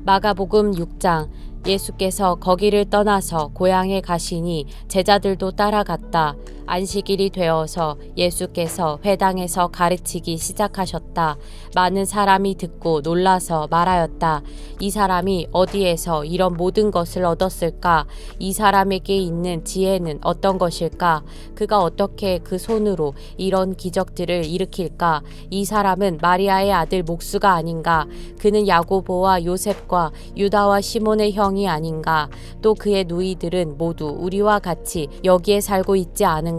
마가복음 6장. 예수께서 거기를 떠나서 고향에 가시니 제자들도 따라갔다. 안식일이 되어서 예수께서 회당에서 가르치기 시작하셨다. 많은 사람이 듣고 놀라서 말하였다. 이 사람이 어디에서 이런 모든 것을 얻었을까? 이 사람에게 있는 지혜는 어떤 것일까? 그가 어떻게 그 손으로 이런 기적들을 일으킬까? 이 사람은 마리아의 아들 목수가 아닌가? 그는 야고보와 요셉과 유다와 시몬의 형이 아닌가? 또 그의 누이들은 모두 우리와 같이 여기에 살고 있지 않은가?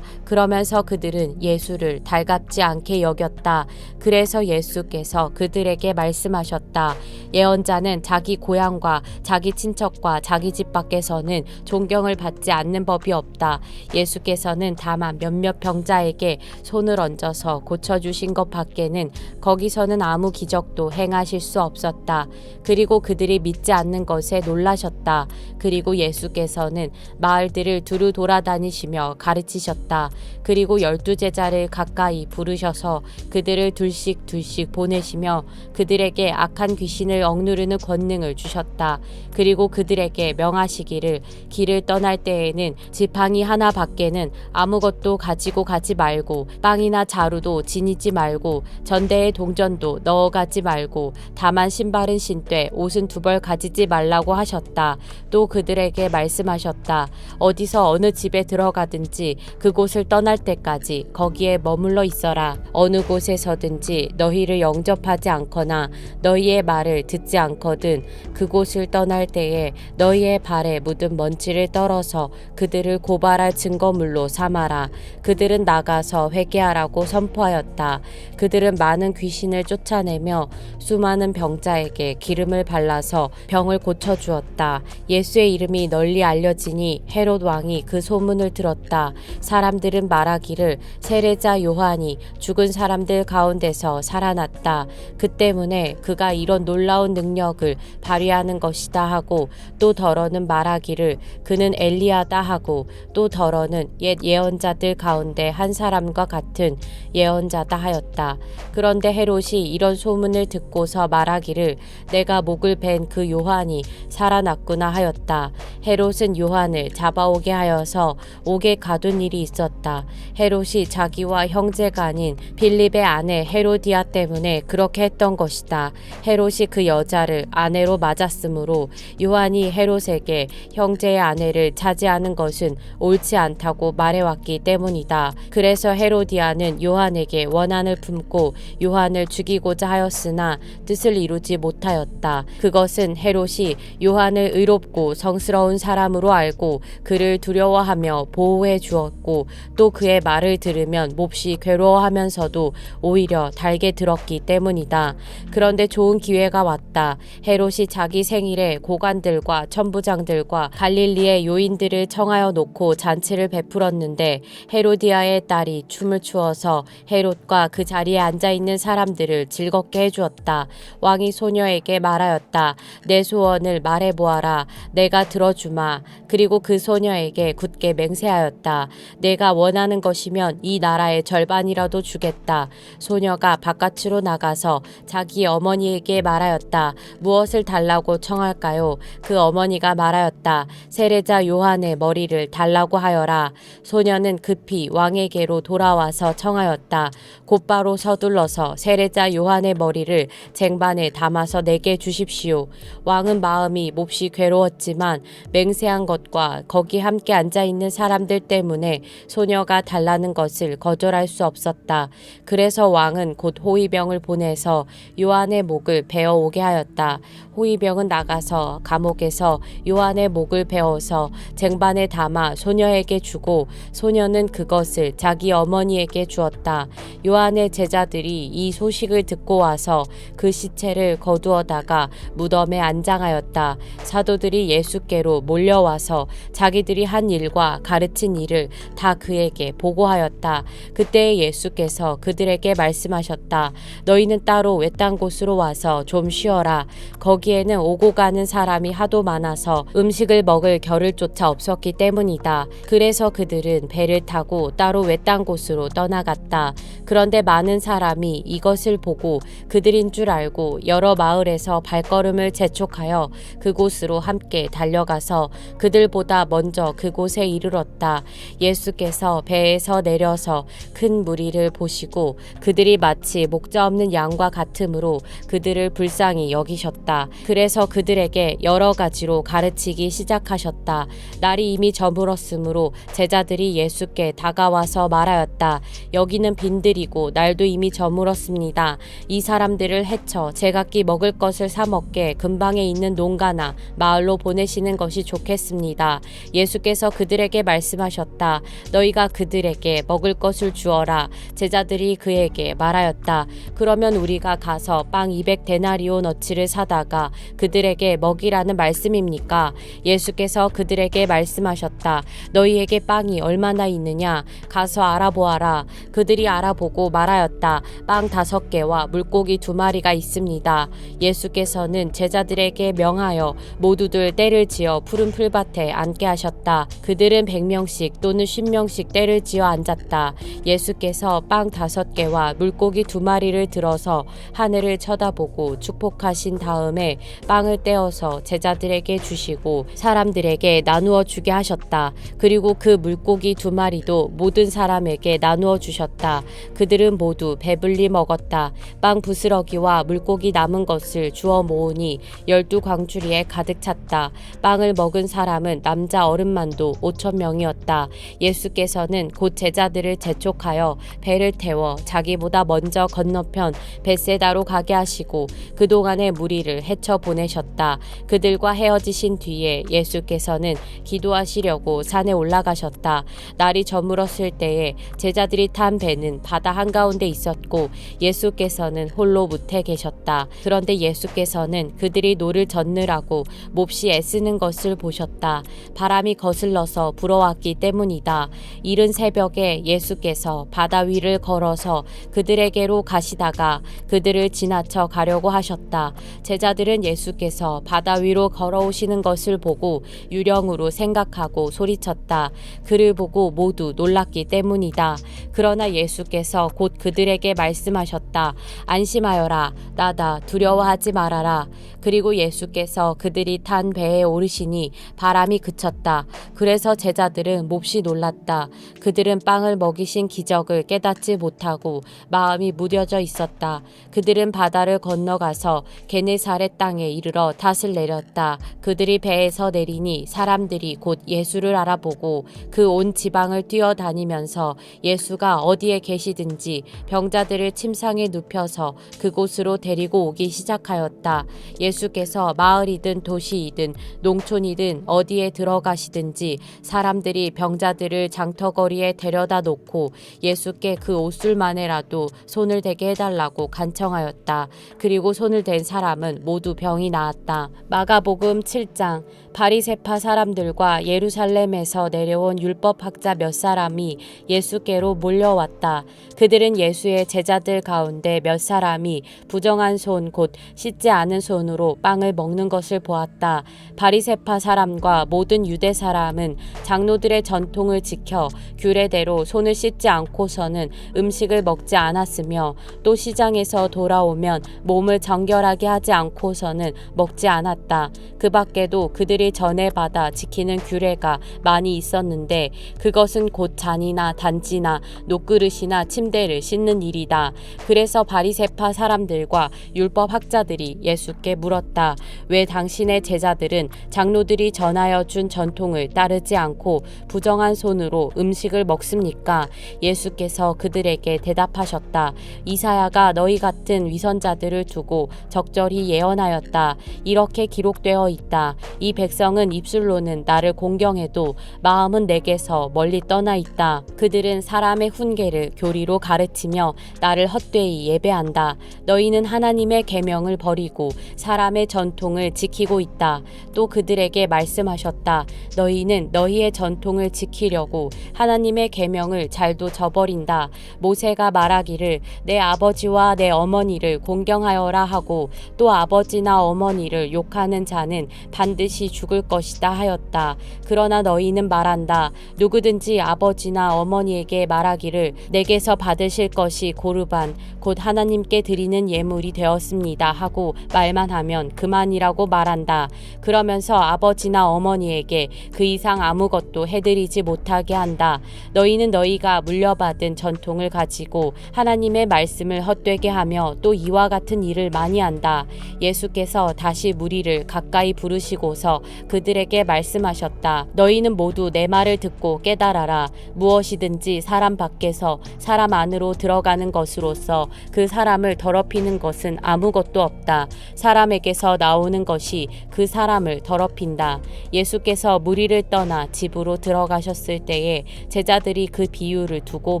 그러면서 그들은 예수를 달갑지 않게 여겼다. 그래서 예수께서 그들에게 말씀하셨다. 예언자는 자기 고향과 자기 친척과 자기 집 밖에서는 존경을 받지 않는 법이 없다. 예수께서는 다만 몇몇 병자에게 손을 얹어서 고쳐주신 것 밖에는 거기서는 아무 기적도 행하실 수 없었다. 그리고 그들이 믿지 않는 것에 놀라셨다. 그리고 예수께서는 마을들을 두루 돌아다니시며 가르치셨다. 그리고 12제자를 가까이 부르셔서 그들을 둘씩 보내시며 그들에게 악한 귀신을 억누르는 권능을 주셨다. 그리고 그들에게 명하시기를 길을 떠날 때에는 지팡이 하나 밖에는 아무것도 가지고 가지 말고 빵이나 자루도 지니지 말고 전대에 동전도 넣어가지 말고 다만 신발은 신되 옷은 두 벌 가지지 말라고 하셨다. 또 그들에게 말씀하셨다. 어디서 어느 집에 들어가든지 그곳을 떠날 때까지 거기에 머물러 있어라. 어느 곳에서든지 너희를 영접하지 않거나 너희의 말을 듣지 않거든 그곳을 떠날 때에 너희의 발에 묻은 먼지를 떨어서 그들을 고발할 증거물로 삼아라. 그들은 나가서 회개하라고 선포하였다. 그들은 많은 귀신을 쫓아내며 수많은 병자에게 기름을 발라서 병을 고쳐주었다. 예수의 이름이 널리 알려지니 헤롯 왕이 그 소문을 들었다. 사람들은 말하기를 세례자 요한이 죽은 사람들 가운데서 살아났다. 그 때문에 그가 이런 놀라운 능력을 발휘하는 것이다 하고 또 더러는 말하기를 그는 엘리야다 하고 또 더러는 옛 예언자들 가운데 한 사람과 같은 예언자다 하였다. 그런데 헤롯이 이런 소문을 듣고서 말하기를 내가 목을 벤 그 요한이 살아났구나 하였다. 헤롯은 요한을 잡아오게 하여서 옥에 가둔 일이 있었다. 헤롯이 자기와 형제가 아닌 빌립의 아내 헤로디아 때문에 그렇게 했던 것이다. 헤롯이 그 여자를 아내로 맞았으므로 요한이 헤롯에게 형제의 아내를 차지하는 것은 옳지 않다고 말해왔기 때문이다. 그래서 헤로디아는 요한에게 원한을 품고 요한을 죽이고자 하였으나 뜻을 이루지 못하였다. 그것은 헤롯이 요한을 의롭고 성스러운 사람으로 알고 그를 두려워하며 보호해 주었고 또 그의 말을 들으면 몹시 괴로워하면서도 오히려 달게 들었기 때문이다. 그런데 좋은 기회가 왔다. 헤롯이 자기 생일에 고관들과 천부장들과 갈릴리의 요인들을 청하여 놓고 잔치를 베풀었는데 헤로디아의 딸이 춤을 추어서 헤롯과 그 자리에 앉아있는 사람들을 즐겁게 해주었다. 왕이 소녀에게 말하였다. 내 소원을 말해보아라. 내가 들어주마. 그리고 그 소녀에게 굳게 맹세하였다. 내가 원하는 것이면 이 나라의 절반이라도 주겠다. 소녀가 바깥으로 나가서 자기 어머니에게 말하였다. 무엇을 달라고 청할까요? 그 어머니가 말하였다. 세례자 요한의 머리를 달라고 하여라. 소녀는 급히 왕에게로 돌아와서 청하였다. 곧바로 서둘러서 세례자 요한의 머리를 쟁반에 담아서 내게 주십시오. 왕은 마음이 몹시 괴로웠지만 맹세한 것과 거기 함께 앉아있는 사람들 때문에 소녀가 달라는 것을 거절할 수 없었다. 그래서 왕은 곧 호위병을 보내서 요한의 목을 베어 오게 하였다. 호위병은 나가서 감옥에서 요한의 목을 베어서 쟁반에 담아 소녀에게 주고 소녀는 그것을 자기 어머니에게 주었다. 요한의 제자들이 이 소식을 듣고 와서 그 시체를 거두어다가 무덤에 안장하였다. 사도들이 예수께로 몰려와서 자기들이 한 일과 가르친 일을 다 그에게 보고하였다. 그때 예수께서 그들에게 말씀하셨다. 너희는 따로 외딴 곳으로 와서 좀 쉬어라. 거기에는 오고 가는 사람이 하도 많아서 음식을 먹을 겨를조차 없었기 때문이다. 그래서 그들은 배를 타고 따로 외딴 곳으로 떠나갔다. 그런데 많은 사람이 이것을 보고 그들인 줄 알고 여러 마을에서 발걸음을 재촉하여 그곳으로 함께 달려가서 그들보다 먼저 그곳에 이르렀다. 예수께서 배에서 내려서 큰 무리를 보시고 그들이 마치 목자 없는 양과 같으므로 그들을 불쌍히 여기셨다. 그래서 그들에게 여러 가지로 가르치기 시작하셨다. 날이 이미 저물었으므로 제자들이 예수께 다가와서 말하였다. 여기는 빈들이고 날도 이미 저물었습니다. 이 사람들을 해쳐 제각기 먹을 것을 사 먹게 근방에 있는 농가나 마을로 보내시는 것이 좋겠습니다. 예수께서 그들에게 말씀하셨다. 너희가 그들에게 먹을 것을 주어라. 제자들이 그에게 말하였다. 그러면 우리가 가서 빵 200데나리오너치를 사다가 그들에게 먹이라는 말씀입니까? 예수께서 그들에게 말씀하셨다. 너희에게 빵이 얼마나 있느냐? 가서 알아보아라. 그들이 알아보고 말하였다. 빵 5개와 물고기 2마리가 있습니다. 예수께서는 제자들에게 명하여 모두들 떼를 지어 푸른 풀밭에 앉게 하셨다. 그들은 100명씩 또는 50명씩 떼를 지어 앉았다. 예수께서 빵 5개와 물고기 2마리를 들어서 하늘을 쳐다보고 축복하신 다음에 빵을 떼어서 제자들에게 주시고 사람들에게 나누어 주게 하셨다. 그리고 그 물고기 2마리도 모든 사람에게 나누어 주셨다. 그들은 모두 배불리 먹었다. 빵 부스러기와 물고기 남은 것을 주워 모으니 12광주리에 가득 찼다. 빵을 먹은 사람은 남자 어른만도 5,000명이었다. 예수께서는 곧 제자들을 재촉하여 배를 태워 자기보다 먼저 건너편 벳세다로 가게 하시고 그동안의 무리를 헤쳐 보내셨다. 그들과 헤어지신 뒤에 예수께서는 기도하시려고 산에 올라가셨다. 날이 저물었을 때에 제자들이 탄 배는 바다 한가운데 있었고 예수께서는 홀로 뭇에 계셨다. 그런데 예수께서는 그들이 노를 젓느라고 몹시 애쓰는 것을 보셨다. 바람이 거슬러서 불어왔기 때문이다. 이른 새벽에 예수께서 바다 위를 걸어서 그들에게로 가시다가 그들을 지나쳐 가려고 하셨다. 제자들은 예수께서 바다 위로 걸어오시는 것을 보고 유령으로 생각하고 소리쳤다. 그를 보고 모두 놀랐기 때문이다. 그러나 예수께서 곧 그들에게 말씀하셨다. 안심하여라. 나다. 두려워하지 말아라. 그리고 예수께서 그들이 탄 배에 오르시니 바람이 그쳤다. 그래서 제자들은 몹시 놀랐다. 그들은 빵을 먹이신 기적을 깨닫지 못하고 마음이 무뎌져 있었다. 그들은 바다를 건너가서 게네사렛 땅에 이르러 닷을 내렸다. 그들이 배에서 내리니 사람들이 곧 예수를 알아보고 그 온 지방을 뛰어다니면서 예수가 어디에 계시든지 병자들을 침상에 눕혀서 그곳으로 데리고 오기 시작하였다. 예수께서 마을이든 도시이든 농촌이든 어디에 들어가시든지 사람들이 병자들을 장터거리에 데려다 놓고 예수께 그 옷술만에라도 손을 대게 해달라고 간청하였다. 그리고 손을 댄 사람은 모두 병이 나았다. 마가복음 7장. 바리새파 사람들과 예루살렘에서 내려온 율법학자 몇 사람이 예수께로 몰려왔다. 그들은 예수의 제자들 가운데 몇 사람이 부정한 손 곧 씻지 않은 손으로 빵을 먹는 것을 보았다. 바리새파 사람과 모든 유대 사람은 장로들의 전통을 지켜 규례대로 손을 씻지 않고서는 음식을 먹지 않았으며 또 시장에서 돌아오면 몸을 정결하게 하지 않고서는 먹지 않았다. 그 밖에도 그들이 전에 받아 지키는 규례가 많이 있었는데 그것은 곧 잔이나 단지나 녹그릇이나 침대를 씻는 일이다. 그래서 바리새파 사람들과 율법 학자들이 예수께 물었다. 왜 당신의 제자들은 장로들이 전하여 준 전통을 따르지 않고 부정한 손으로 음식을 먹습니까? 예수께서 그들에게 대답하셨다. 이사야가 너희 같은 위선자들을 두고 적절히 예언하였다. 이렇게 기록되어 있다. 이 백성은 입술로는 나를 공경해도 마음은 내게서 멀리 떠나 있다. 그들은 사람의 훈계를 교리로 가르치며 나를 헛되이 예배한다. 너희는 하나님의 계명을 버리고 사람의 전통을 지키고 있다. 또 그들에게 말씀하셨다. 너희는 너희의 전통을 지키려고 하나님의 계명을 잘도 저버린다. 모세가 말하기를 내 아버지와 내 어머니를 공경하여라 하고 또 아버지나 어머니를 욕하는 자는 반드시 죽을 것이다 하였다. 그러나 너희는 말한다. 누구든지 아버지나 어머니에게 말하기를 내게서 받으실 것이 고르반 곧 하나님께 드리는 예물이 되었습니다 하고 말만 하면 그만이라고 말한다. 그러면서 아버지나 어머니에게 그 이상 아무것도 해드리지 못하게 한다. 너희는 너희가 물려받은 전통을 가지고 하나님의 말씀을 헛되게 하며 또 이와 같은 일을 많이 한다. 예수께서 다시 무리를 가까이 부르시고서 그들에게 말씀하셨다. 너희는 모두 내 말을 듣고 깨달아라. 무엇이든지 사람 밖에서 사람 안으로 들어가는 것으로서 그 사람을 더럽히는 것은 아무것도 없다. 사람에게서 나오는 것이 그 사람을 더럽힌다. 예수께서 무리를 떠나 집으로 들어가셨을 때에 제자들이 그 비유를 두고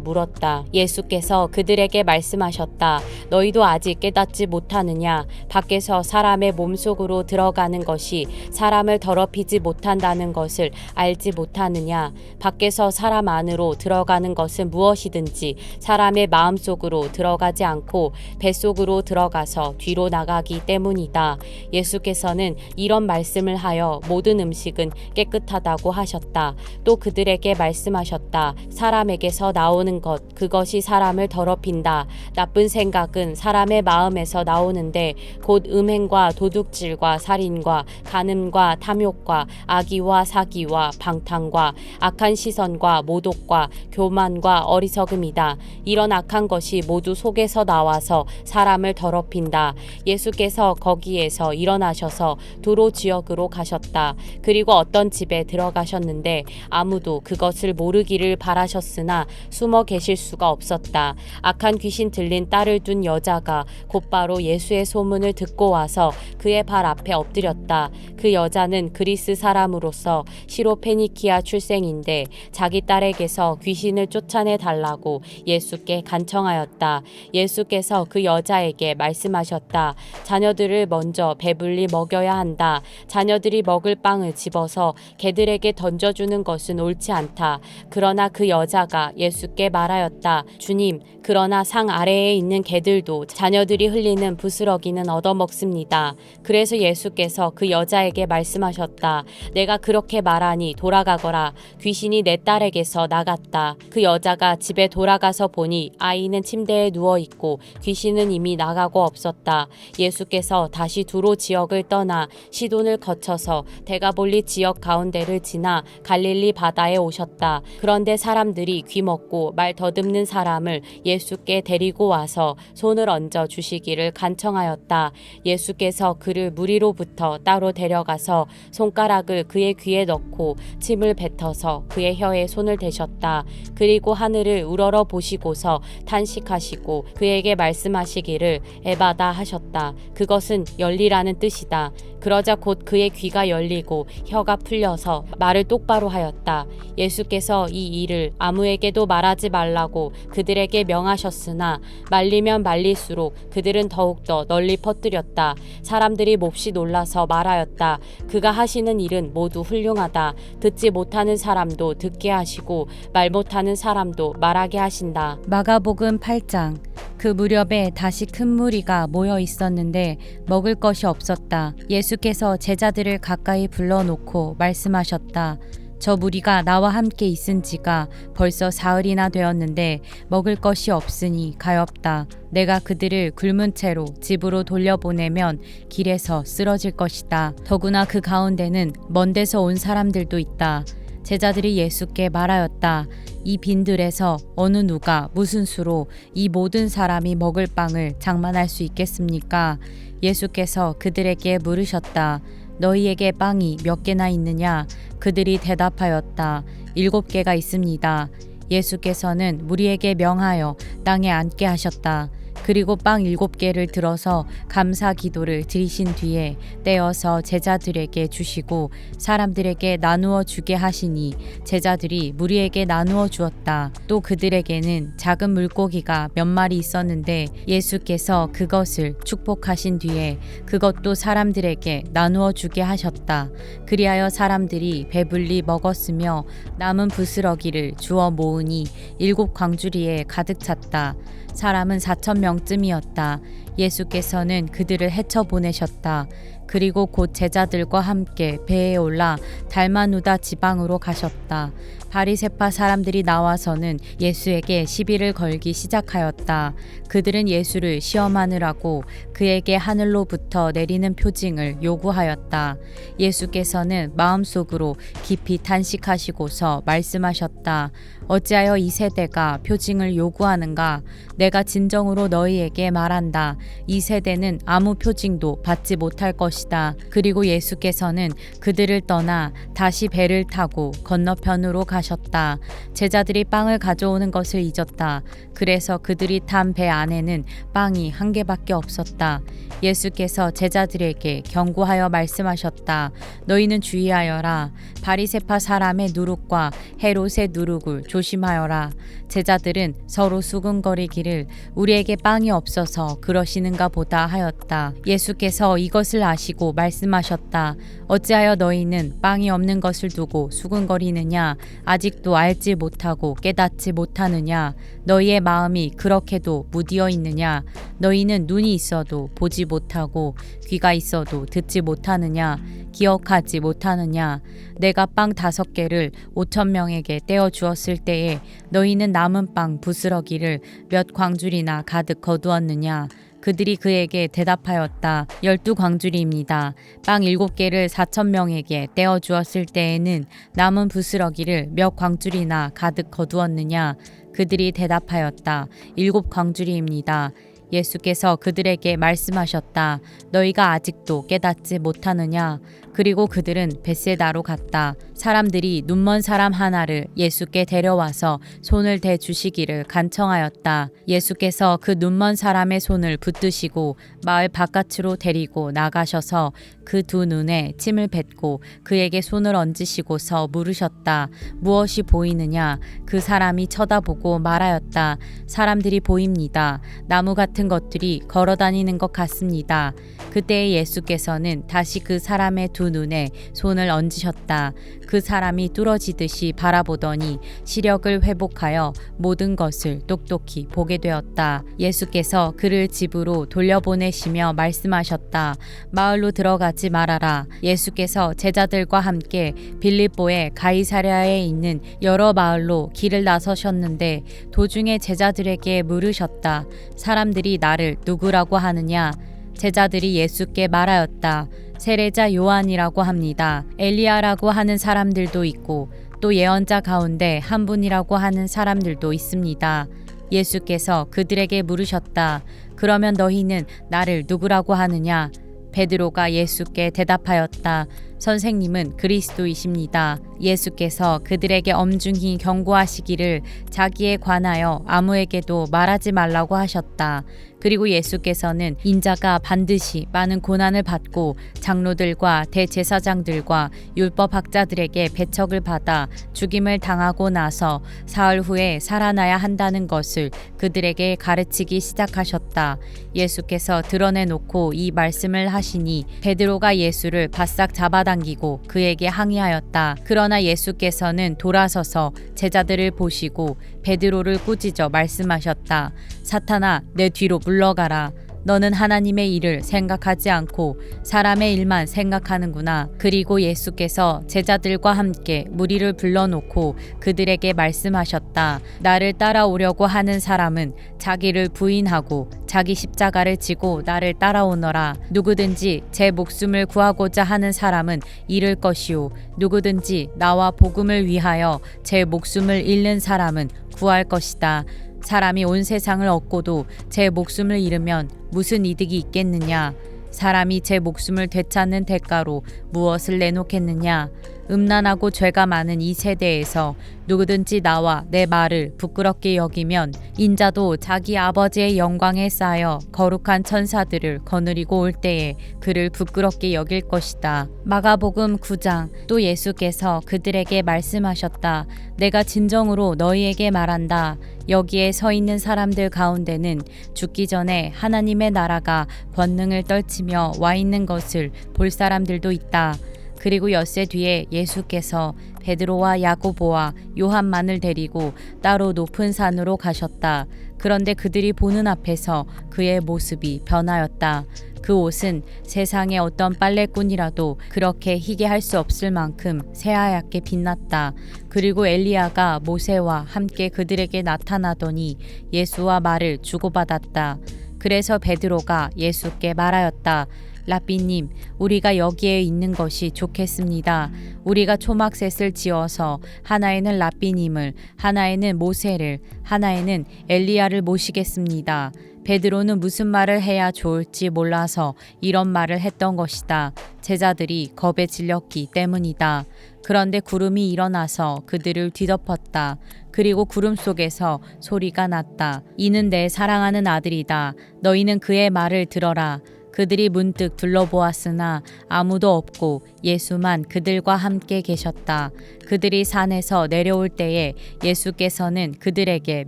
물었다. 예수께서 그들에게 말씀하셨다. 너희도 아직 깨닫지 못하느냐? 밖에서 사람의 몸속으로 들어가는 것이 사람을 더럽히지 못한다는 것을 알지 못하느냐? 밖에서 사람 안으로 들어가는 것은 무엇이든지 사람의 마음속으로 들어가지 않고 뱃속으로 들어가서 뒤로 나가기 때문이다. 예수께서는 이런 말씀을 하여 모든 음식은 깨끗하다고 하셨다. 또 그들에게 말씀하셨다. 사람에게서 나오는 것, 그것이 사람을 더럽힌다. 나쁜 생각은 사람의 마음에서 나오는데 곧 음행과 도둑질과 살인과 간음과 탐욕과 악의와 사기와 방탕과 악한 시선과 모독과 교만과 어리석음이다. 이런 악한 것이 모두 속에서 나와서 사람을 더럽힌다. 예수께서 거기에서 일어나셔서 두로 지역으로 가셨다. 그리고 어떤 집에 들어가셨는데 아무도 그것을 모르기를 바라셨으나 숨어 계실 수가 없었다. 악한 귀신 들린 딸을 둔 여자가 곧바로 예수의 소문을 듣고 와서 그의 발 앞에 엎드렸다. 그 여자는 그리스 사람으로서 시로페니키아 출생인데 자기 딸에게서 귀신을 쫓아내 달라고 예수께 간청하였다. 예수께서 그 여자에게 말씀하셨다. 자녀들을 먼저 배불리 먹여야 한다. 자녀들이 먹을 빵을 집어서 개들에게 던져주는 것은 옳지 않다. 그러나 그 여자가 예수께 말하였다. 주님, 그러나 상 아래에 있는 개들도 자녀들이 흘리는 부스러기는 얻어먹습니다. 그래서 예수께서 그 여자에게 말씀하셨다. 내가 그렇게 말하니 돌아가거라. 귀신이 내 딸에게서 나갔다. 그 여자가 집에 돌아가서 보니 아이는 침대에 누워있고 귀신은 이미 나가고 없었다. 예수께서 다시 두로 지역을 떠나 시돈을 거쳐서 데가볼리 지역 가운데를 지나 갈릴리 바다에 오셨다. 그런데 사람들이 귀먹고 말 더듬는 사람을 예수께 데리고 와서 손을 얹어 주시기를 간청하였다. 예수께서 그를 무리로부터 따로 데려가서 손가락을 그의 귀에 넣고 침을 뱉어서 그의 혀에 손을 대셨다. 그리고 하늘을 우러러 보시고서 탄식하시고 그에게 말씀하시기를 에바다 하셨다. 그것은 열리라는 뜻이다. 그러자 곧 그의 귀가 열리고 혀가 풀려서 말을 똑바로 하였다. 예수께서 이 일을 아무에게도 말하지 말라고 그들에게 명하셨으나 말리면 말릴수록 그들은 더욱더 널리 퍼뜨렸다. 사람들이 몹시 놀라서 말하였다. 그가 하시는 일은 모두 훌륭하다. 듣지 못하는 사람도 듣게 하시고 말 못하는 사람도 말하게 하신다. 마가복음 8장. 그 무렵에 다시 큰 무리가 모여 있었는데 먹을 것이 없었다. 예수께서 제자들을 가까이 불러놓고 말씀하셨다. 저 무리가 나와 함께 있은 지가 벌써 사흘이나 되었는데 먹을 것이 없으니 가엾다. 내가 그들을 굶은 채로 집으로 돌려보내면 길에서 쓰러질 것이다. 더구나 그 가운데는 먼 데서 온 사람들도 있다. 제자들이 예수께 말하였다. 이 빈들에서 어느 누가 무슨 수로 이 모든 사람이 먹을 빵을 장만할 수 있겠습니까? 예수께서 그들에게 물으셨다. 너희에게 빵이 몇 개나 있느냐? 그들이 대답하였다. 7개가 있습니다. 예수께서는 무리에게 명하여 땅에 앉게 하셨다. 그리고 빵 7개를 들어서 감사 기도를 드리신 뒤에 떼어서 제자들에게 주시고 사람들에게 나누어 주게 하시니 제자들이 무리에게 나누어 주었다. 또 그들에게는 작은 물고기가 몇 마리 있었는데 예수께서 그것을 축복하신 뒤에 그것도 사람들에게 나누어 주게 하셨다. 그리하여 사람들이 배불리 먹었으며 남은 부스러기를 주워 모으니 7광주리에 가득 찼다. 사람은 4,000명쯤이었다. 예수께서는 그들을 헤쳐 보내셨다. 그리고 곧 제자들과 함께 배에 올라 달마누다 지방으로 가셨다. 바리새파 사람들이 나와서는 예수에게 시비를 걸기 시작하였다. 그들은 예수를 시험하느라고 그에게 하늘로부터 내리는 표징을 요구하였다. 예수께서는 마음속으로 깊이 탄식하시고서 말씀하셨다. 어찌하여 이 세대가 표징을 요구하는가? 내가 진정으로 너희에게 말한다. 이 세대는 아무 표징도 받지 못할 것이다. 그리고 예수께서는 그들을 떠나 다시 배를 타고 건너편으로 가셨다. 제자들이 빵을 가져오는 것을 잊었다. 그래서 그들이 탄 배 안에는 빵이 1개밖에 없었다. 예수께서 제자들에게 경고하여 말씀하셨다. 너희는 주의하여라. 바리새파 사람의 누룩과 헤롯의 누룩을 조심하여라. 제자들은 서로 수근거리기를 우리에게 빵이 없어서 그러시는가 보다 하였다. 예수께서 이것을 아시고 말씀하셨다. 어찌하여 너희는 빵이 없는 것을 두고 수근거리느냐? 아직도 알지 못하고 깨닫지 못하느냐? 너희의 마음이 그렇게도 무디어 있느냐? 너희는 눈이 있어도 보지 못하고 귀가 있어도 듣지 못하느냐? 기억하지 못하느냐? 내가 빵 5개를 5,000명에게 떼어 주었을 때에 너희는 남은 빵 부스러기를 몇 광줄이나 가득 거두었느냐? 그들이 그에게 대답하였다. 12광주리입니다. 빵 7개를 4,000명에게 떼어 주었을 때에는 남은 부스러기를 몇 광주리나 가득 거두었느냐? 그들이 대답하였다. 7광주리입니다. 예수께서 그들에게 말씀하셨다. 너희가 아직도 깨닫지 못하느냐? 그리고 그들은 벳세다로 갔다. 사람들이 눈먼 사람 하나를 예수께 데려와서 손을 대 주시기를 간청하였다. 예수께서 그 눈먼 사람의 손을 붙드시고 마을 바깥으로 데리고 나가셔서 그 두 눈에 침을 뱉고 그에게 손을 얹으시고서 물으셨다. 무엇이 보이느냐? 그 사람이 쳐다보고 말하였다. 사람들이 보입니다. 나무 같은 것들이 걸어다니는 것 같습니다. 그때 예수께서는 다시 그 사람의 두 눈에 손을 얹으셨다. 그 사람이 뚫어지듯이 바라보더니 시력을 회복하여 모든 것을 똑똑히 보게 되었다. 예수께서 그를 집으로 돌려보내시며 말씀하셨다. 마을로 들어가지 말아라. 예수께서 제자들과 함께 빌립보의 가이사랴에 있는 여러 마을로 길을 나서셨는데 도중에 제자들에게 물으셨다. 사람들이 나를 누구라고 하느냐? 제자들이 예수께 말하였다. 세례자 요한이라고 합니다. 엘리야라고 하는 사람들도 있고 또 예언자 가운데 한 분이라고 하는 사람들도 있습니다. 예수께서 그들에게 물으셨다. 그러면 너희는 나를 누구라고 하느냐? 베드로가 예수께 대답하였다. 선생님은 그리스도이십니다. 예수께서 그들에게 엄중히 경고하시기를 자기에 관하여 아무에게도 말하지 말라고 하셨다. 그리고 예수께서는 인자가 반드시 많은 고난을 받고 장로들과 대제사장들과 율법학자들에게 배척을 받아 죽임을 당하고 나서 사흘 후에 살아나야 한다는 것을 그들에게 가르치기 시작하셨다. 예수께서 드러내놓고 이 말씀을 하시니 베드로가 예수를 바싹 잡아당기고 그에게 항의하였다. 그러나 예수께서는 돌아서서 제자들을 보시고 베드로를 꾸짖어 말씀하셨다. 사탄아, 내 뒤로 물러가라. 너는 하나님의 일을 생각하지 않고 사람의 일만 생각하는구나. 그리고 예수께서 제자들과 함께 무리를 불러놓고 그들에게 말씀하셨다. 나를 따라오려고 하는 사람은 자기를 부인하고 자기 십자가를 지고 나를 따라오너라. 누구든지 제 목숨을 구하고자 하는 사람은 잃을 것이요 누구든지 나와 복음을 위하여 제 목숨을 잃는 사람은 구할 것이다. 사람이 온 세상을 얻고도 제 목숨을 잃으면 무슨 이득이 있겠느냐? 사람이 제 목숨을 되찾는 대가로 무엇을 내놓겠느냐? 음란하고 죄가 많은 이 세대에서 누구든지 나와 내 말을 부끄럽게 여기면 인자도 자기 아버지의 영광에 쌓여 거룩한 천사들을 거느리고 올 때에 그를 부끄럽게 여길 것이다. 마가복음 9장. 또 예수께서 그들에게 말씀하셨다. 내가 진정으로 너희에게 말한다. 여기에 서 있는 사람들 가운데는 죽기 전에 하나님의 나라가 권능을 떨치며 와 있는 것을 볼 사람들도 있다. 그리고 엿새 뒤에 예수께서 베드로와 야고보와 요한만을 데리고 따로 높은 산으로 가셨다. 그런데 그들이 보는 앞에서 그의 모습이 변하였다. 그 옷은 세상의 어떤 빨래꾼이라도 그렇게 희게 할 수 없을 만큼 새하얗게 빛났다. 그리고 엘리야가 모세와 함께 그들에게 나타나더니 예수와 말을 주고받았다. 그래서 베드로가 예수께 말하였다. 라삐님, 우리가 여기에 있는 것이 좋겠습니다. 우리가 초막셋을 지어서 하나에는 라삐님을, 하나에는 모세를, 하나에는 엘리야를 모시겠습니다. 베드로는 무슨 말을 해야 좋을지 몰라서 이런 말을 했던 것이다. 제자들이 겁에 질렸기 때문이다. 그런데 구름이 일어나서 그들을 뒤덮었다. 그리고 구름 속에서 소리가 났다. 이는 내 사랑하는 아들이다. 너희는 그의 말을 들어라. 그들이 문득 둘러보았으나 아무도 없고 예수만 그들과 함께 계셨다. 그들이 산에서 내려올 때에 예수께서는 그들에게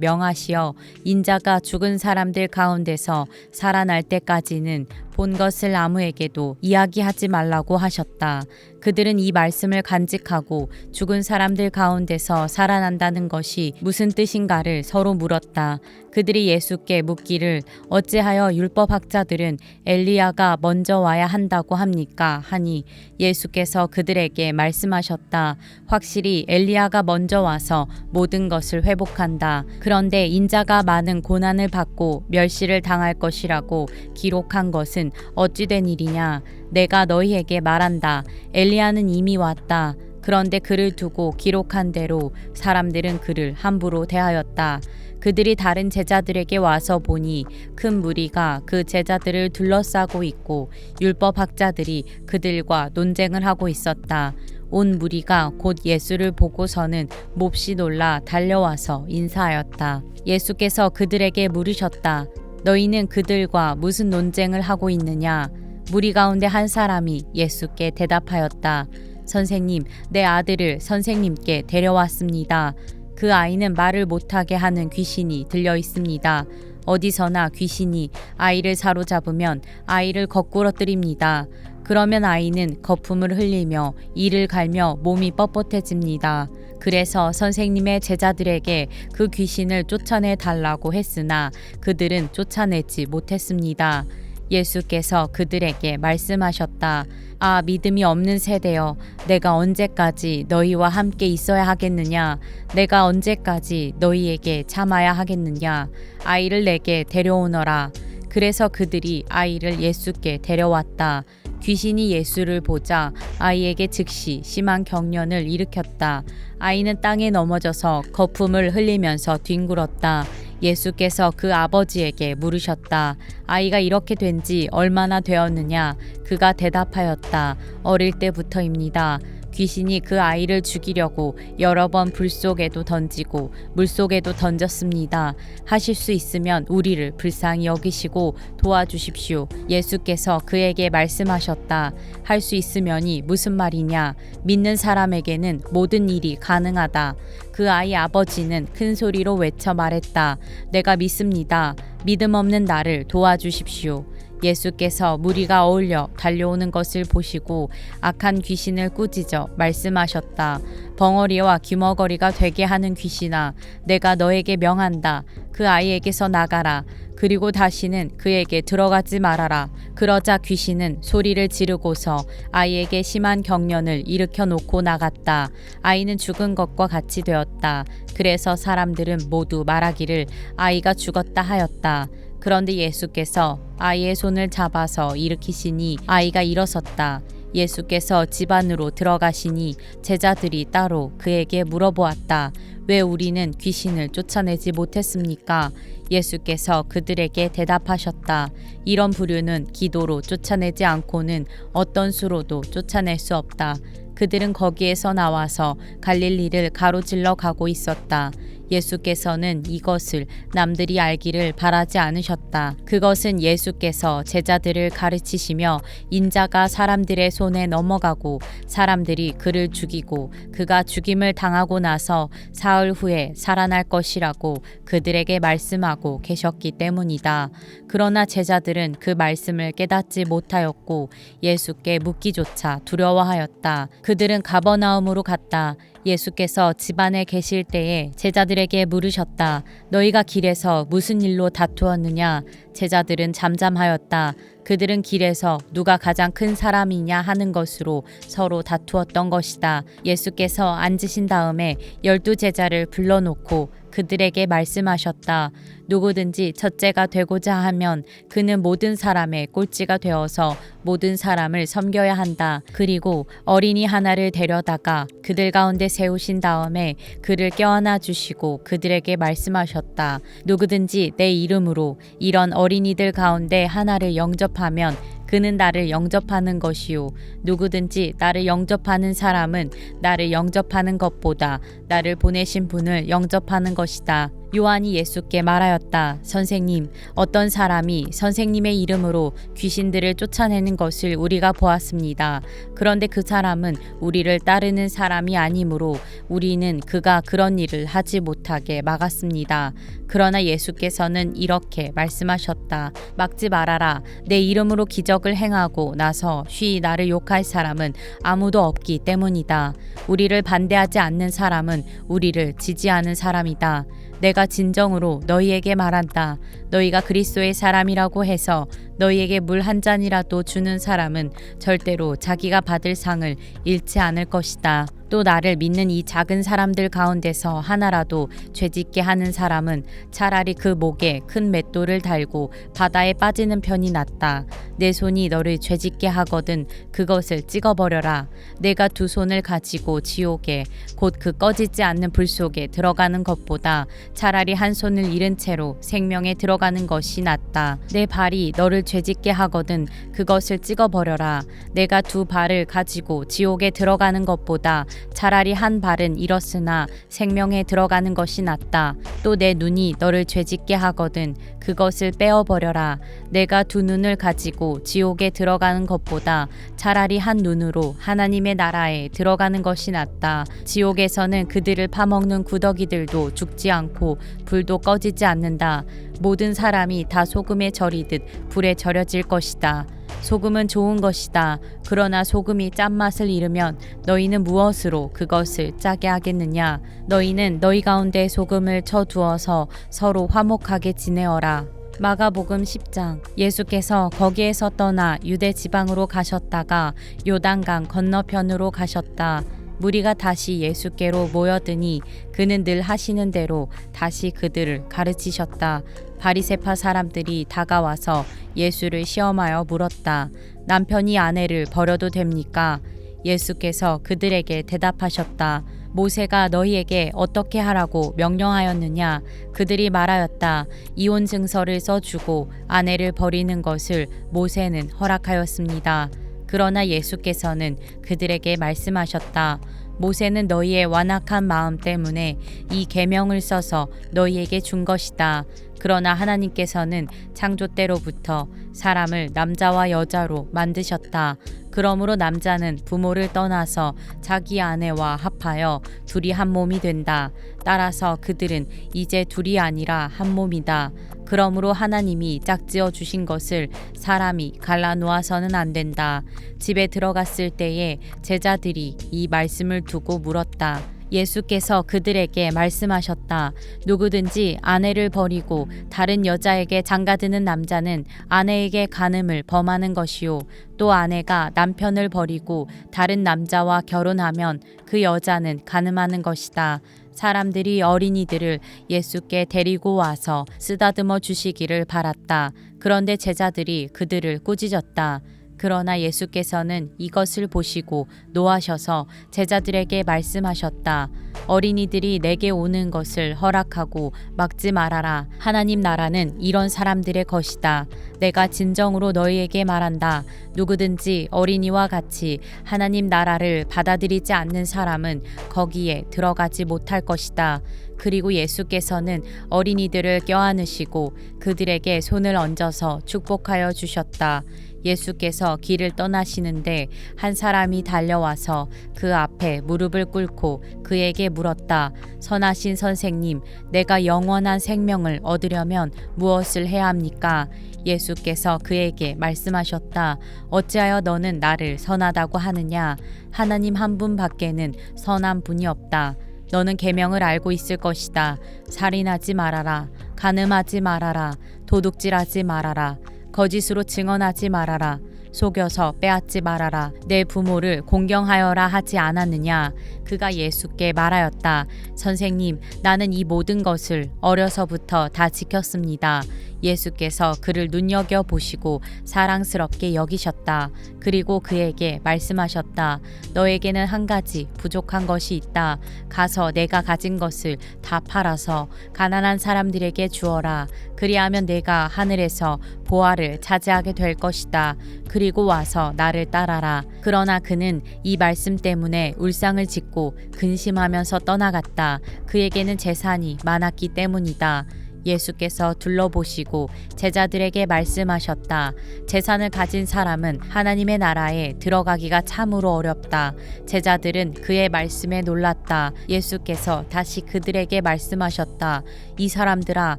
명하시어 인자가 죽은 사람들 가운데서 살아날 때까지는 본 것을 아무에게도 이야기하지 말라고 하셨다. 그들은 이 말씀을 간직하고 죽은 사람들 가운데서 살아난다는 것이 무슨 뜻인가를 서로 물었다. 그들이 예수께 묻기를 어찌하여 율법학자들은 엘리야가 먼저 와야 한다고 합니까? 하니 예수께서 그들에게 말씀하셨다. 확실히 엘리야가 먼저 와서 모든 것을 회복한다. 그런데 인자가 많은 고난을 받고 멸시를 당할 것이라고 기록한 것은 어찌 된 일이냐? 내가 너희에게 말한다. 엘리야는 이미 왔다. 그런데 그를 두고 기록한 대로 사람들은 그를 함부로 대하였다. 그들이 다른 제자들에게 와서 보니 큰 무리가 그 제자들을 둘러싸고 있고 율법학자들이 그들과 논쟁을 하고 있었다. 온 무리가 곧 예수를 보고서는 몹시 놀라 달려와서 인사하였다. 예수께서 그들에게 물으셨다. 너희는 그들과 무슨 논쟁을 하고 있느냐? 무리 가운데 한 사람이 예수께 대답하였다. 선생님, 내 아들을 선생님께 데려왔습니다. 그 아이는 말을 못하게 하는 귀신이 들려 있습니다. 어디서나 귀신이 아이를 사로잡으면 아이를 거꾸러뜨립니다. 그러면 아이는 거품을 흘리며 이를 갈며 몸이 뻣뻣해집니다. 그래서 선생님의 제자들에게 그 귀신을 쫓아내 달라고 했으나 그들은 쫓아내지 못했습니다. 예수께서 그들에게 말씀하셨다. 아, 믿음이 없는 세대여, 내가 언제까지 너희와 함께 있어야 하겠느냐? 내가 언제까지 너희에게 참아야 하겠느냐? 아이를 내게 데려오너라. 그래서 그들이 아이를 예수께 데려왔다. 귀신이 예수를 보자 아이에게 즉시 심한 경련을 일으켰다. 아이는 땅에 넘어져서 거품을 흘리면서 뒹굴었다. 예수께서 그 아버지에게 물으셨다. 아이가 이렇게 된 지 얼마나 되었느냐? 그가 대답하였다. 어릴 때부터입니다. 귀신이 그 아이를 죽이려고 여러 번 불 속에도 던지고 물 속에도 던졌습니다. 하실 수 있으면 우리를 불쌍히 여기시고 도와주십시오. 예수께서 그에게 말씀하셨다. 할 수 있으면이 무슨 말이냐? 믿는 사람에게는 모든 일이 가능하다. 그 아이 아버지는 큰 소리로 외쳐 말했다. 내가 믿습니다. 믿음 없는 나를 도와주십시오. 예수께서 무리가 어울려 달려오는 것을 보시고 악한 귀신을 꾸짖어 말씀하셨다. 벙어리와 귀머거리가 되게 하는 귀신아, 내가 너에게 명한다. 그 아이에게서 나가라. 그리고 다시는 그에게 들어가지 말아라. 그러자 귀신은 소리를 지르고서 아이에게 심한 경련을 일으켜 놓고 나갔다. 아이는 죽은 것과 같이 되었다. 그래서 사람들은 모두 말하기를 아이가 죽었다 하였다. 그런데 예수께서 아이의 손을 잡아서 일으키시니 아이가 일어섰다. 예수께서 집 안으로 들어가시니 제자들이 따로 그에게 물어보았다. 왜 우리는 귀신을 쫓아내지 못했습니까? 예수께서 그들에게 대답하셨다. 이런 부류는 기도로 쫓아내지 않고는 어떤 수로도 쫓아낼 수 없다. 그들은 거기에서 나와서 갈릴리를 가로질러 가고 있었다. 예수께서는 이것을 남들이 알기를 바라지 않으셨다. 그것은 예수께서 제자들을 가르치시며 인자가 사람들의 손에 넘어가고 사람들이 그를 죽이고 그가 죽임을 당하고 나서 사흘 후에 살아날 것이라고 그들에게 말씀하고 계셨기 때문이다. 그러나 제자들은 그 말씀을 깨닫지 못하였고 예수께 묻기조차 두려워하였다. 그들은 가버나움으로 갔다. 예수께서 집안에 계실 때에 제자들에게 물으셨다. 너희가 길에서 무슨 일로 다투었느냐? 제자들은 잠잠하였다. 그들은 길에서 누가 가장 큰 사람이냐 하는 것으로 서로 다투었던 것이다. 예수께서 앉으신 다음에 12 제자를 불러놓고 그들에게 말씀하셨다. 누구든지 첫째가 되고자 하면 그는 모든 사람의 꼴찌가 되어서 모든 사람을 섬겨야 한다. 그리고 어린이 하나를 데려다가 그들 가운데 세우신 다음에 그를 껴안아 주시고 그들에게 말씀하셨다. 누구든지 내 이름으로 이런 어린이들 가운데 하나를 영접하면 그는 나를 영접하는 것이요 누구든지 나를 영접하는 사람은 나를 영접하는 것보다 나를 보내신 분을 영접하는 것이다. 요한이 예수께 말하였다. 선생님, 어떤 사람이 선생님의 이름으로 귀신들을 쫓아내는 것을 우리가 보았습니다. 그런데 그 사람은 우리를 따르는 사람이 아니므로 우리는 그가 그런 일을 하지 못하게 막았습니다. 그러나 예수께서는 이렇게 말씀하셨다. 막지 말아라. 내 이름으로 기적을 행하고 나서 쉬이 나를 욕할 사람은 아무도 없기 때문이다. 우리를 반대하지 않는 사람은 우리를 지지하는 사람이다. 내가 진정으로 너희에게 말한다. 너희가 그리스도의 사람이라고 해서 너희에게 물 한 잔이라도 주는 사람은 절대로 자기가 받을 상을 잃지 않을 것이다. 또 나를 믿는 이 작은 사람들 가운데서 하나라도 죄짓게 하는 사람은 차라리 그 목에 큰 맷돌을 달고 바다에 빠지는 편이 낫다. 내 손이 너를 죄짓게 하거든 그것을 찍어버려라. 내가 2 손을 가지고 지옥에 곧 그 꺼지지 않는 불 속에 들어가는 것보다 차라리 한 손을 잃은 채로 생명에 들어가는 것이 낫다. 내 발이 너를 죄짓게 하거든 그것을 찍어버려라. 내가 2 발을 가지고 지옥에 들어가는 것보다 차라리 한 발은 잃었으나 생명에 들어가는 것이 낫다. 또 내 눈이 너를 죄짓게 하거든 그것을 빼어버려라. 내가 2 눈을 가지고 지옥에 들어가는 것보다 차라리 한 눈으로 하나님의 나라에 들어가는 것이 낫다. 지옥에서는 그들을 파먹는 구더기들도 죽지 않고 불도 꺼지지 않는다. 모든 사람이 다 소금에 절이듯 불에 절여질 것이다. 소금은 좋은 것이다. 그러나 소금이 짠맛을 잃으면 너희는 무엇으로 그것을 짜게 하겠느냐? 너희는 너희 가운데 소금을 쳐두어서 서로 화목하게 지내어라. 마가복음 10장. 예수께서 거기에서 떠나 유대 지방으로 가셨다가 요단강 건너편으로 가셨다. 무리가 다시 예수께로 모여드니 그는 늘 하시는 대로 다시 그들을 가르치셨다. 바리새파 사람들이 다가와서 예수를 시험하여 물었다. 남편이 아내를 버려도 됩니까? 예수께서 그들에게 대답하셨다. 모세가 너희에게 어떻게 하라고 명령하였느냐? 그들이 말하였다. 이혼 증서를 써주고 아내를 버리는 것을 모세는 허락하였습니다. 그러나 예수께서는 그들에게 말씀하셨다. 모세는 너희의 완악한 마음 때문에 이 계명을 써서 너희에게 준 것이다. 그러나 하나님께서는 창조 때로부터 사람을 남자와 여자로 만드셨다. 그러므로 남자는 부모를 떠나서 자기 아내와 합하여 둘이 한 몸이 된다. 따라서 그들은 이제 둘이 아니라 한 몸이다. 그러므로 하나님이 짝지어 주신 것을 사람이 갈라놓아서는 안 된다. 집에 들어갔을 때에 제자들이 이 말씀을 두고 물었다. 예수께서 그들에게 말씀하셨다. 누구든지 아내를 버리고 다른 여자에게 장가드는 남자는 아내에게 간음을 범하는 것이요. 또 아내가 남편을 버리고 다른 남자와 결혼하면 그 여자는 간음하는 것이다. 사람들이 어린이들을 예수께 데리고 와서 쓰다듬어 주시기를 바랐다. 그런데 제자들이 그들을 꾸짖었다. 그러나 예수께서는 이것을 보시고 노하셔서 제자들에게 말씀하셨다. 어린이들이 내게 오는 것을 허락하고 막지 말아라. 하나님 나라는 이런 사람들의 것이다. 내가 진정으로 너희에게 말한다. 누구든지 어린이와 같이 하나님 나라를 받아들이지 않는 사람은 거기에 들어가지 못할 것이다. 그리고 예수께서는 어린이들을 껴안으시고 그들에게 손을 얹어서 축복하여 주셨다. 예수께서 길을 떠나시는데 한 사람이 달려와서 그 앞에 무릎을 꿇고 그에게 물었다. 선하신 선생님, 내가 영원한 생명을 얻으려면 무엇을 해야 합니까? 예수께서 그에게 말씀하셨다. 어찌하여 너는 나를 선하다고 하느냐? 하나님 한 분 밖에는 선한 분이 없다. 너는 계명을 알고 있을 것이다. 살인하지 말아라. 간음하지 말아라. 도둑질하지 말아라. 거짓으로 증언하지 말아라. 속여서 빼앗지 말아라. 내 부모를 공경하여라 하지 않았느냐? 그가 예수께 말하였다. 선생님, 나는 이 모든 것을 어려서부터 다 지켰습니다. 예수께서 그를 눈여겨보시고 사랑스럽게 여기셨다. 그리고 그에게 말씀하셨다. 너에게는 한 가지 부족한 것이 있다. 가서 내가 가진 것을 다 팔아서 가난한 사람들에게 주어라. 그리하면 내가 하늘에서 보화를 차지하게 될 것이다. 그리고 와서 나를 따라라. 그러나 그는 이 말씀 때문에 울상을 짓고 근심하면서 떠나갔다. 그에게는 재산이 많았기 때문이다. 예수께서 둘러보시고 제자들에게 말씀하셨다. 재산을 가진 사람은 하나님의 나라에 들어가기가 참으로 어렵다. 제자들은 그의 말씀에 놀랐다. 예수께서 다시 그들에게 말씀하셨다. 이 사람들아,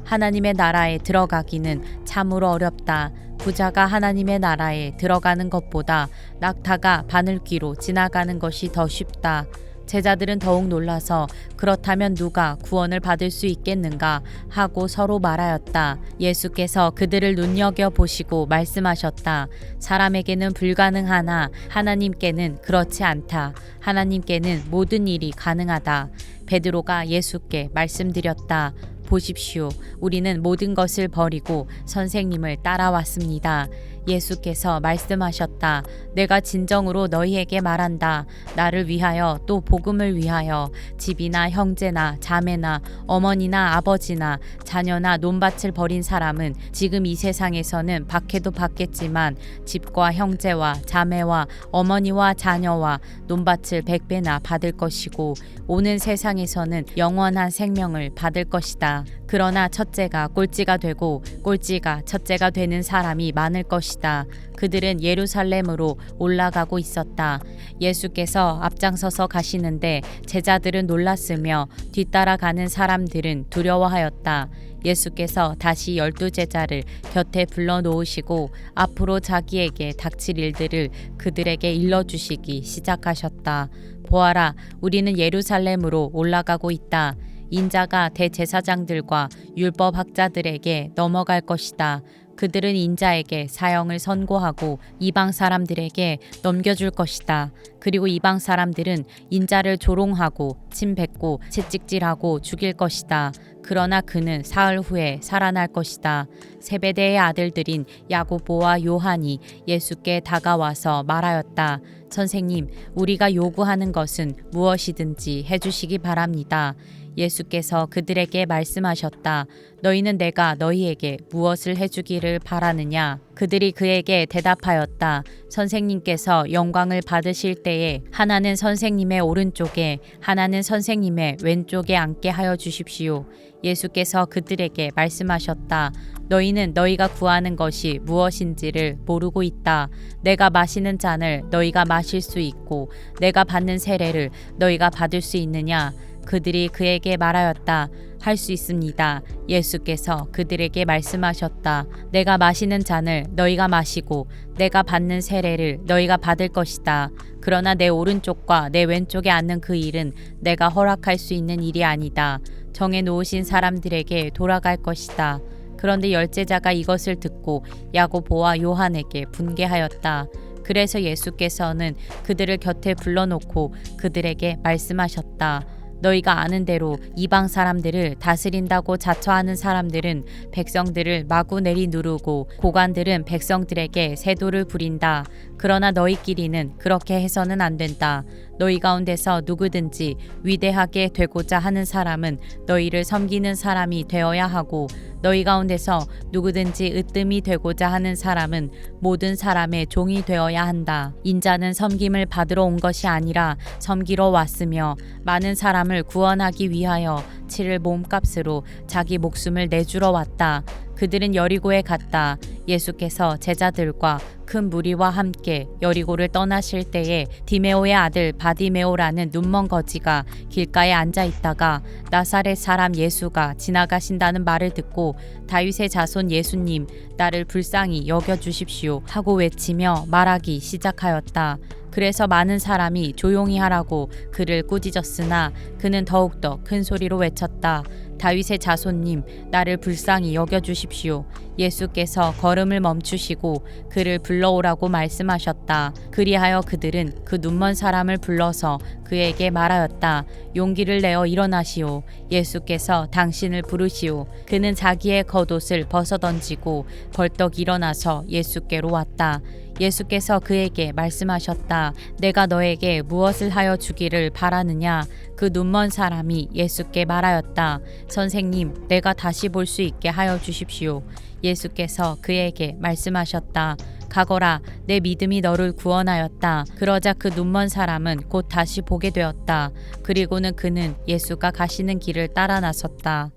하나님의 나라에 들어가기는 참으로 어렵다. 부자가 하나님의 나라에 들어가는 것보다 낙타가 바늘귀로 지나가는 것이 더 쉽다. 제자들은 더욱 놀라서 그렇다면 누가 구원을 받을 수 있겠는가 하고 서로 말하였다. 예수께서 그들을 눈여겨보시고 말씀하셨다. 사람에게는 불가능하나 하나님께는 그렇지 않다. 하나님께는 모든 일이 가능하다. 베드로가 예수께 말씀드렸다. 보십시오. 우리는 모든 것을 버리고 선생님을 따라왔습니다. 예수께서 말씀하셨다. 내가 진정으로 너희에게 말한다. 나를 위하여 또 복음을 위하여 집이나 형제나 자매나 어머니나 아버지나 자녀나 논밭을 버린 사람은 지금 이 세상에서는 박해도 받겠지만 집과 형제와 자매와 어머니와 자녀와 논밭을 100배나 받을 것이고 오는 세상에서는 영원한 생명을 받을 것이다. 그러나 첫째가 꼴찌가 되고 꼴찌가 첫째가 되는 사람이 많을 것이다. 그들은 예루살렘으로 올라가고 있었다. 예수께서 앞장서서 가시는데 제자들은 놀랐으며 뒤따라가는 사람들은 두려워하였다. 예수께서 다시 12 제자를 곁에 불러 놓으시고 앞으로 자기에게 닥칠 일들을 그들에게 일러주시기 시작하셨다. 보아라, 우리는 예루살렘으로 올라가고 있다. 인자가 대제사장들과 율법학자들에게 넘어갈 것이다. 그들은 인자에게 사형을 선고하고 이방 사람들에게 넘겨줄 것이다. 그리고 이방 사람들은 인자를 조롱하고 침뱉고 채찍질하고 죽일 것이다. 그러나 그는 사흘 후에 살아날 것이다. 세베대의 아들들인 야고보와 요한이 예수께 다가와서 말하였다. 선생님, 우리가 요구하는 것은 무엇이든지 해주시기 바랍니다. 예수께서 그들에게 말씀하셨다. 너희는 내가 너희에게 무엇을 해주기를 바라느냐? 그들이 그에게 대답하였다. 선생님께서 영광을 받으실 때에 하나는 선생님의 오른쪽에 하나는 선생님의 왼쪽에 앉게 하여 주십시오. 예수께서 그들에게 말씀하셨다. 너희는 너희가 구하는 것이 무엇인지를 모르고 있다. 내가 마시는 잔을 너희가 마실 수 있고 내가 받는 세례를 너희가 받을 수 있느냐? 그들이 그에게 말하였다. 할 수 있습니다. 예수께서 그들에게 말씀하셨다. 내가 마시는 잔을 너희가 마시고 내가 받는 세례를 너희가 받을 것이다. 그러나 내 오른쪽과 내 왼쪽에 앉는 그 일은 내가 허락할 수 있는 일이 아니다. 정해 놓으신 사람들에게 돌아갈 것이다. 그런데 열제자가 이것을 듣고 야고보와 요한에게 분개하였다. 그래서 예수께서는 그들을 곁에 불러놓고 그들에게 말씀하셨다. 너희가 아는 대로 이방 사람들을 다스린다고 자처하는 사람들은 백성들을 마구 내리누르고 고관들은 백성들에게 세도를 부린다. 그러나 너희끼리는 그렇게 해서는 안 된다. 너희 가운데서 누구든지 위대하게 되고자 하는 사람은 너희를 섬기는 사람이 되어야 하고 너희 가운데서 누구든지 으뜸이 되고자 하는 사람은 모든 사람의 종이 되어야 한다. 인자는 섬김을 받으러 온 것이 아니라 섬기러 왔으며 많은 사람을 구원하기 위하여 치를 몸값으로 자기 목숨을 내주러 왔다. 그들은 여리고에 갔다. 예수께서 제자들과 큰 무리와 함께 여리고를 떠나실 때에 디메오의 아들 바디메오라는 눈먼 거지가 길가에 앉아 있다가 나사렛 사람 예수가 지나가신다는 말을 듣고 다윗의 자손 예수님, 나를 불쌍히 여겨 주십시오 하고 외치며 말하기 시작하였다. 그래서 많은 사람이 조용히 하라고 그를 꾸짖었으나 그는 더욱더 큰 소리로 외쳤다. 다윗의 자손님, 나를 불쌍히 여겨 주십시오. 예수께서 걸음을 멈추시고 그를 불러오라고 말씀하셨다. 그리하여 그들은 그 눈먼 사람을 불러서 그에게 말하였다. 용기를 내어 일어나시오. 예수께서 당신을 부르시오. 그는 자기의 겉옷을 벗어던지고 벌떡 일어나서 예수께로 왔다. 예수께서 그에게 말씀하셨다. 내가 너에게 무엇을 하여 주기를 바라느냐? 그 눈먼 사람이 예수께 말하였다. 선생님, 내가 다시 볼 수 있게 하여 주십시오. 예수께서 그에게 말씀하셨다. 가거라, 내 믿음이 너를 구원하였다. 그러자 그 눈먼 사람은 곧 다시 보게 되었다. 그리고는 그는 예수가 가시는 길을 따라 나섰다.